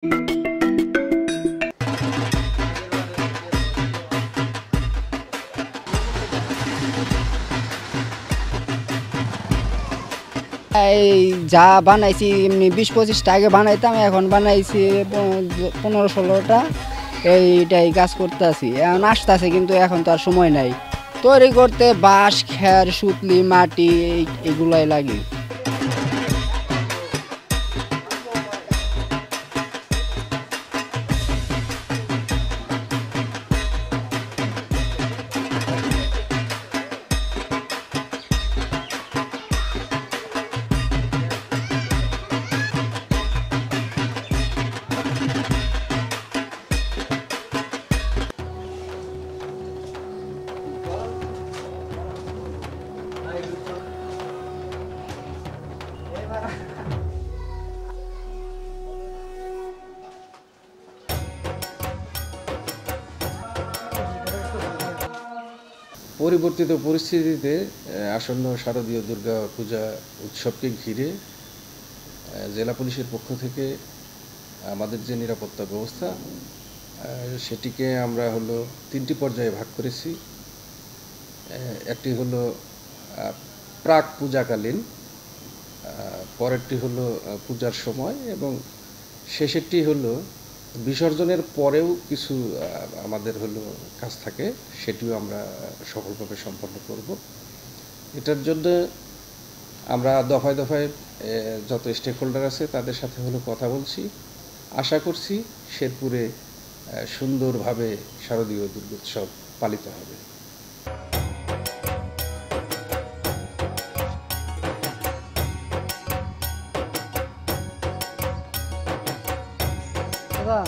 এই যা বানাইছি এমনি ২০-২৫টা আগে বানাইতাম, এখন বানাইছি ১৫-১৬টা। এইটাই কাজ করতে আছি, এখন আসতেছে কিন্তু এখন তো আর সময় নাই। তৈরি করতে বাঁশ, খের, সুতলি, মাটি এগুলাই লাগে। পরিবর্তিত পরিস্থিতিতে আসন্ন শারদীয় দুর্গা পূজা উৎসবকে ঘিরে জেলা পুলিশের পক্ষ থেকে আমাদের যে নিরাপত্তা ব্যবস্থা সেটিকে আমরা তিনটি পর্যায়ে ভাগ করেছি। একটি হলো প্রাক পূজাকালীন, পরেরটি হলো পূজার সময় এবং শেষেরটি হলো বিসর্জনের পরেও কিছু আমাদের কাজ থাকে, সেটিও আমরা সফলভাবে সম্পন্ন করব। এটার জন্য আমরা দফায় দফায় যত স্টেক হোল্ডার আছে তাদের সাথে কথা বলছি। আশা করছি শেরপুরে সুন্দরভাবে শারদীয় দুর্গোৎসব পালিত হবে। দাদা